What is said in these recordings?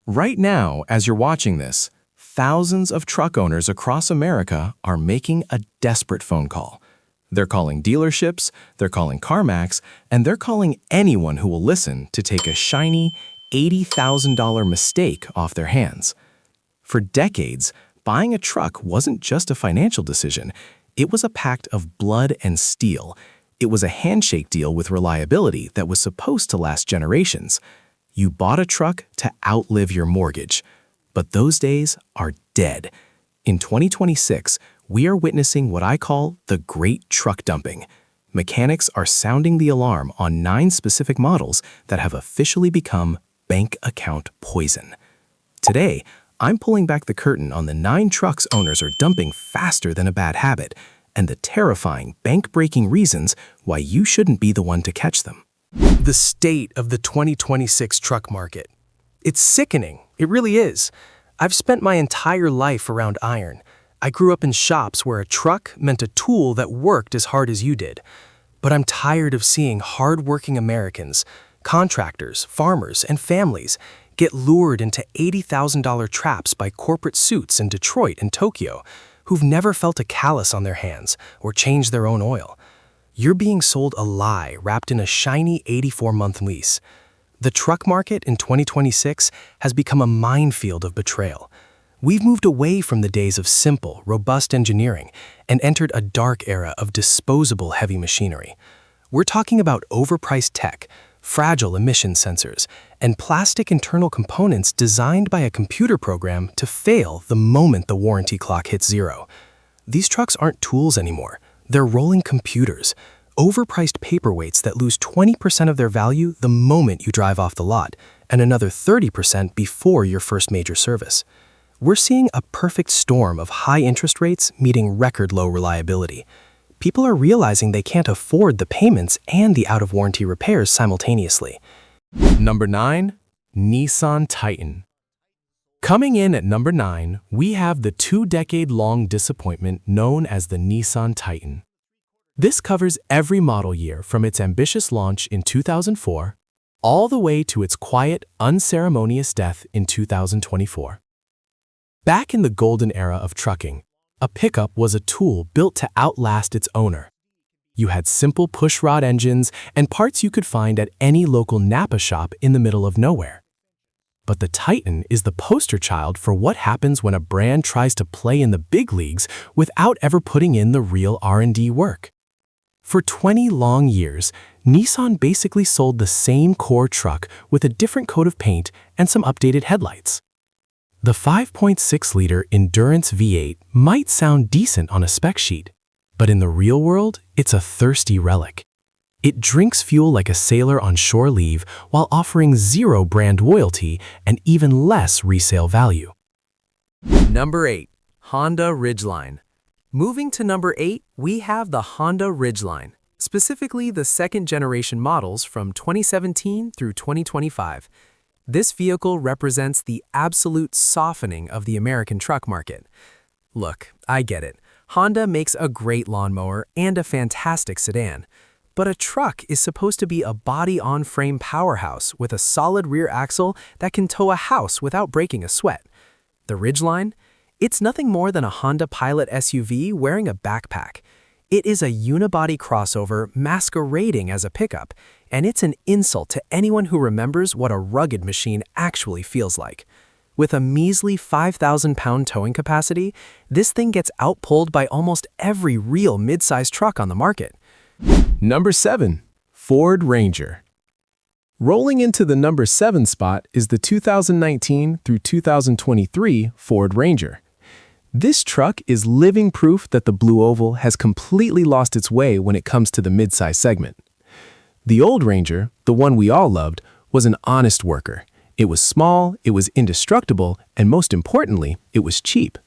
Right now, as you're watching this, thousands of truck owners across America are making a desperate phone call. They're calling dealerships, they're calling CarMax, and they're calling anyone who will listen to take a shiny $80,000 mistake off their hands. For decades, buying a truck wasn't just a financial decision. It was a pact of blood and steel. It was a handshake deal with reliability that was supposed to last generations. You bought a truck to outlive your mortgage. But those days are dead. In 2026, we are witnessing what I call the Great Truck Dumping. Mechanics are sounding the alarm on 9 specific models that have officially become bank account poison. Today, I'm pulling back the curtain on the 9 trucks owners are dumping faster than a bad habit and the terrifying bank-breaking reasons why you shouldn't be the one to catch them. The state of the 2026 truck market. It's sickening. It really is. I've spent my entire life around iron. I grew up in shops where a truck meant a tool that worked as hard as you did. But I'm tired of seeing hard-working Americans, contractors, farmers, and families get lured into $80,000 traps by corporate suits in Detroit and Tokyo who've never felt a callus on their hands or changed their own oil. You're being sold a lie wrapped in a shiny 84-month lease. The truck market in 2026 has become a minefield of betrayal. We've moved away from the days of simple, robust engineering and entered a dark era of disposable heavy machinery. We're talking about overpriced tech, fragile emission sensors, and plastic internal components designed by a computer program to fail the moment the warranty clock hits zero. These trucks aren't tools anymore. They're rolling computers, overpriced paperweights that lose 20% of their value the moment you drive off the lot, and another 30% before your first major service. We're seeing a perfect storm of high interest rates meeting record low reliability. People are realizing they can't afford the payments and the out-of-warranty repairs simultaneously. Number 9. Nissan Titan. Coming in at number 9, we have the 2-decade-long disappointment known as the Nissan Titan. This covers every model year from its ambitious launch in 2004 all the way to its quiet, unceremonious death in 2024. Back in the golden era of trucking, a pickup was a tool built to outlast its owner. You had simple pushrod engines and parts you could find at any local Napa shop in the middle of nowhere. But the Titan is the poster child for what happens when a brand tries to play in the big leagues without ever putting in the real R&D work. For 20 long years, Nissan basically sold the same core truck with a different coat of paint and some updated headlights. The 5.6-liter Endurance V8 might sound decent on a spec sheet, but in the real world, it's a thirsty relic. It drinks fuel like a sailor on shore leave while offering zero brand loyalty and even less resale value. Number 8. Honda Ridgeline. Moving to number 8, we have the Honda Ridgeline, specifically the second-generation models from 2017 through 2025. This vehicle represents the absolute softening of the American truck market. Look, I get it. Honda makes a great lawnmower and a fantastic sedan. But a truck is supposed to be a body-on-frame powerhouse with a solid rear axle that can tow a house without breaking a sweat. The Ridgeline? It's nothing more than a Honda Pilot SUV wearing a backpack. It is a unibody crossover masquerading as a pickup, and it's an insult to anyone who remembers what a rugged machine actually feels like. With a measly 5,000-pound towing capacity, this thing gets outpulled by almost every real mid-size truck on the market. Number 7. Ford Ranger. Rolling into the number 7 spot is the 2019 through 2023 Ford Ranger. This truck is living proof that the Blue Oval has completely lost its way when it comes to the midsize segment. The old Ranger, the one we all loved, was an honest worker. It was small, it was indestructible, and most importantly, it was cheap.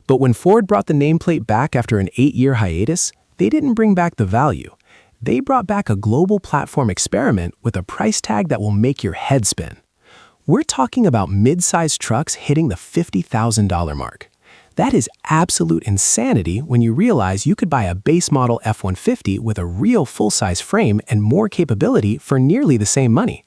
But when Ford brought the nameplate back after an 8-year hiatus, they didn't bring back the value. They brought back a global platform experiment with a price tag that will make your head spin. We're talking about mid-sized trucks hitting the $50,000 mark. That is absolute insanity when you realize you could buy a base model F-150 with a real full-size frame and more capability for nearly the same money.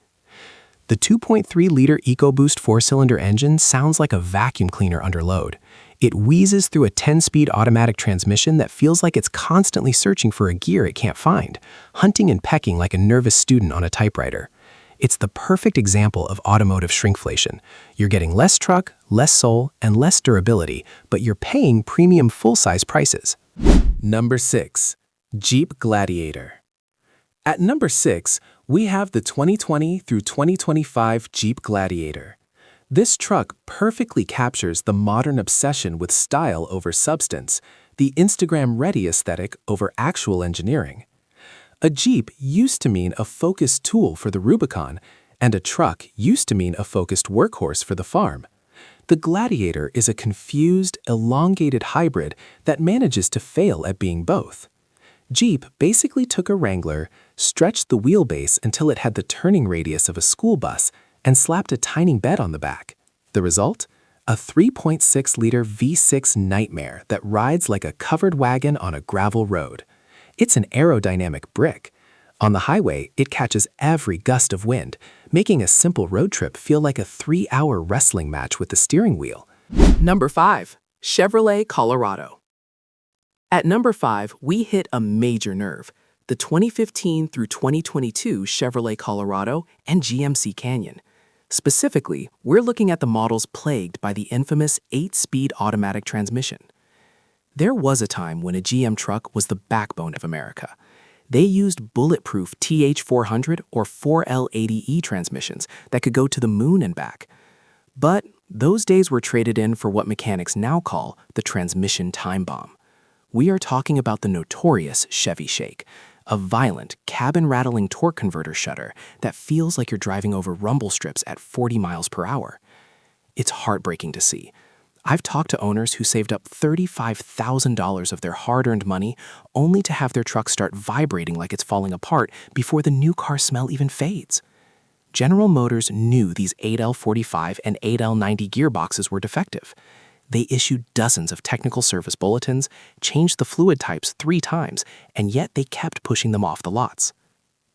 The 2.3-liter EcoBoost 4-cylinder engine sounds like a vacuum cleaner under load. It wheezes through a 10-speed automatic transmission that feels like it's constantly searching for a gear it can't find, hunting and pecking like a nervous student on a typewriter. It's the perfect example of automotive shrinkflation. You're getting less truck, less soul, and less durability, but you're paying premium full-size prices. Number 6. Jeep Gladiator. At number 6, we have the 2020 through 2025 Jeep Gladiator. This truck perfectly captures the modern obsession with style over substance, the Instagram-ready aesthetic over actual engineering. A Jeep used to mean a focused tool for the Rubicon, and a truck used to mean a focused workhorse for the farm. The Gladiator is a confused, elongated hybrid that manages to fail at being both. Jeep basically took a Wrangler, stretched the wheelbase until it had the turning radius of a school bus, and slapped a tiny bed on the back. The result? A 3.6-liter V6 nightmare that rides like a covered wagon on a gravel road. It's an aerodynamic brick. On the highway, it catches every gust of wind, making a simple road trip feel like a 3-hour wrestling match with the steering wheel. Number 5. Chevrolet Colorado. At number 5, we hit a major nerve: the 2015 through 2022 Chevrolet Colorado and GMC Canyon. Specifically, we're looking at the models plagued by the infamous 8-speed automatic transmission. There was a time when a GM truck was the backbone of America. They used bulletproof TH400 or 4L80E transmissions that could go to the moon and back. But those days were traded in for what mechanics now call the transmission time bomb. We are talking about the notorious Chevy Shake, a violent, cabin-rattling torque converter shudder that feels like you're driving over rumble strips at 40 miles per hour. It's heartbreaking to see. I've talked to owners who saved up $35,000 of their hard-earned money only to have their truck start vibrating like it's falling apart before the new car smell even fades. General Motors knew these 8L45 and 8L90 gearboxes were defective. They issued dozens of technical service bulletins, changed the fluid types 3 times, and yet they kept pushing them off the lots.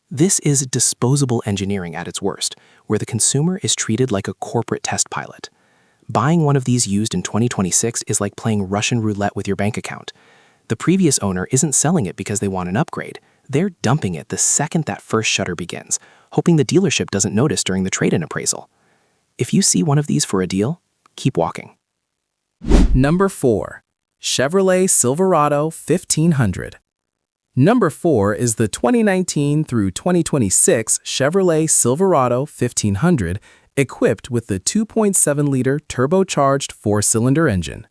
This is disposable engineering at its worst, where the consumer is treated like a corporate test pilot. Buying one of these used in 2026 is like playing Russian roulette with your bank account. The previous owner isn't selling it because they want an upgrade. They're dumping it the second that first shutter begins, hoping the dealership doesn't notice during the trade-in appraisal. If you see one of these for a deal, keep walking. Number 4. Chevrolet Silverado 1500. Number 4 is the 2019 through 2026 Chevrolet Silverado 1500, equipped with the 2.7-liter turbocharged 4-cylinder engine.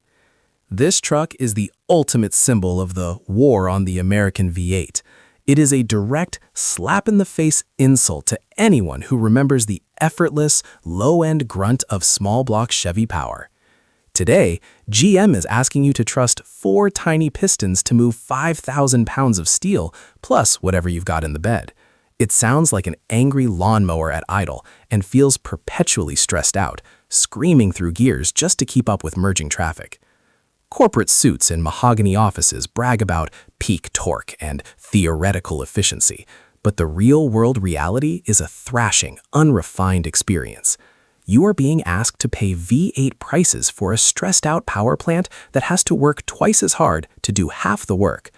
This truck is the ultimate symbol of the war on the American V8. It is a direct, slap-in-the-face insult to anyone who remembers the effortless, low-end grunt of small-block Chevy power. Today, GM is asking you to trust 4 tiny pistons to move 5,000 pounds of steel, plus whatever you've got in the bed. It sounds like an angry lawnmower at idle and feels perpetually stressed out, screaming through gears just to keep up with merging traffic. Corporate suits in mahogany offices brag about peak torque and theoretical efficiency, but the real-world reality is a thrashing, unrefined experience. You are being asked to pay V8 prices for a stressed-out power plant that has to work twice as hard to do half the work.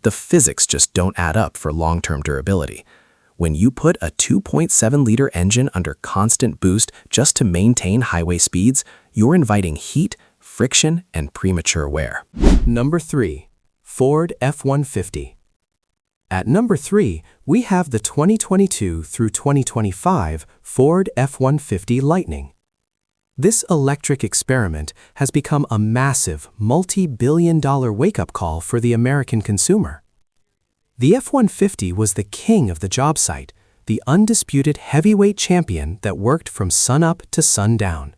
The physics just don't add up for long-term durability. When you put a 2.7-liter engine under constant boost just to maintain highway speeds, you're inviting heat, friction, and premature wear. Number 3. Ford F-150. At number 3, we have the 2022 through 2025 Ford F-150 Lightning. This electric experiment has become a massive, multi-billion-dollar wake-up call for the American consumer. The F-150 was the king of the job site, the undisputed heavyweight champion that worked from sunup to sundown.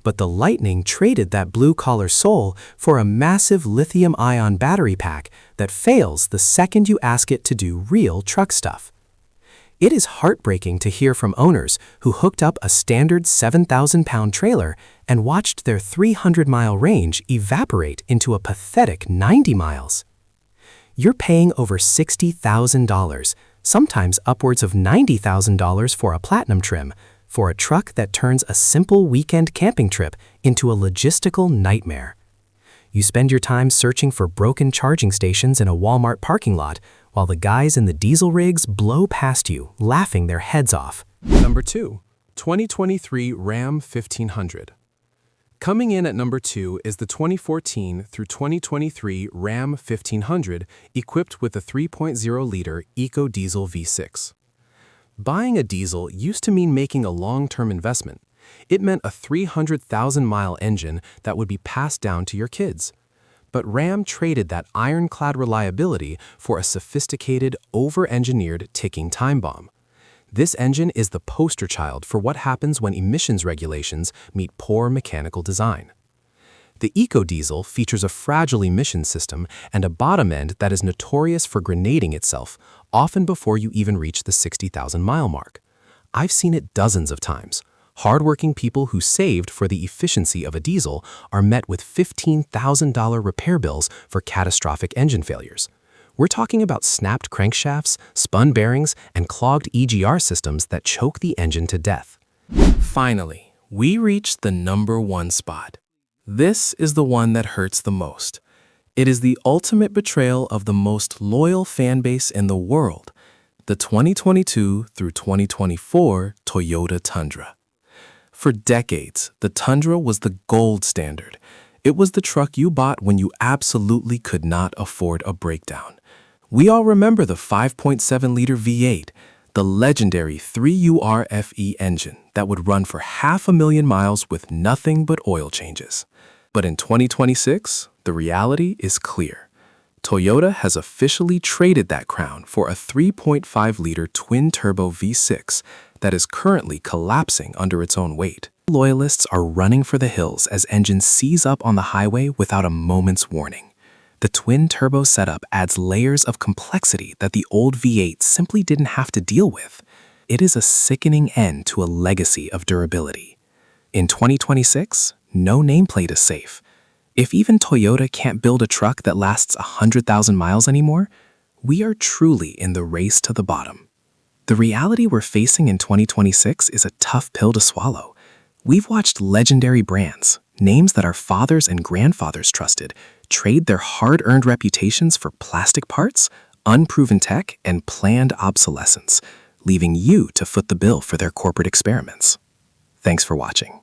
But the Lightning traded that blue-collar soul for a massive lithium-ion battery pack that fails the second you ask it to do real truck stuff. It is heartbreaking to hear from owners who hooked up a standard 7,000-pound trailer and watched their 300-mile range evaporate into a pathetic 90 miles. You're paying over $60,000, sometimes upwards of $90,000 for a platinum trim, for a truck that turns a simple weekend camping trip into a logistical nightmare. You spend your time searching for broken charging stations in a Walmart parking lot while the guys in the diesel rigs blow past you, laughing their heads off. Number 2, 2023 Ram 1500. Coming in at number 2 is the 2014 through 2023 Ram 1500 equipped with a 3.0-liter eco-diesel V6. Buying a diesel used to mean making a long-term investment. It meant a 300,000-mile engine that would be passed down to your kids. But Ram traded that ironclad reliability for a sophisticated, over-engineered ticking time bomb. This engine is the poster child for what happens when emissions regulations meet poor mechanical design. The eco-diesel features a fragile emission system and a bottom end that is notorious for grenading itself, often before you even reach the 60,000-mile mark. I've seen it dozens of times. Hardworking people who saved for the efficiency of a diesel are met with $15,000 repair bills for catastrophic engine failures. We're talking about snapped crankshafts, spun bearings, and clogged EGR systems that choke the engine to death. Finally, we reached the number 1 spot. This is the one that hurts the most. It is the ultimate betrayal of the most loyal fan base in the world, the 2022 through 2024 Toyota Tundra. For decades, the Tundra was the gold standard. It was the truck you bought when you absolutely could not afford a breakdown. We all remember the 5.7-liter V8, the legendary 3URFE engine that would run for 500,000 miles with nothing but oil changes. But in 2026, the reality is clear. Toyota has officially traded that crown for a 3.5-liter twin-turbo V6 that is currently collapsing under its own weight. Loyalists are running for the hills as engines seize up on the highway without a moment's warning. The twin-turbo setup adds layers of complexity that the old V8 simply didn't have to deal with. It is a sickening end to a legacy of durability. In 2026, no nameplate is safe. If even Toyota can't build a truck that lasts 100,000 miles anymore, we are truly in the race to the bottom. The reality we're facing in 2026 is a tough pill to swallow. We've watched legendary brands, names that our fathers and grandfathers trusted, trade their hard-earned reputations for plastic parts, unproven tech, and planned obsolescence, leaving you to foot the bill for their corporate experiments. Thanks for watching.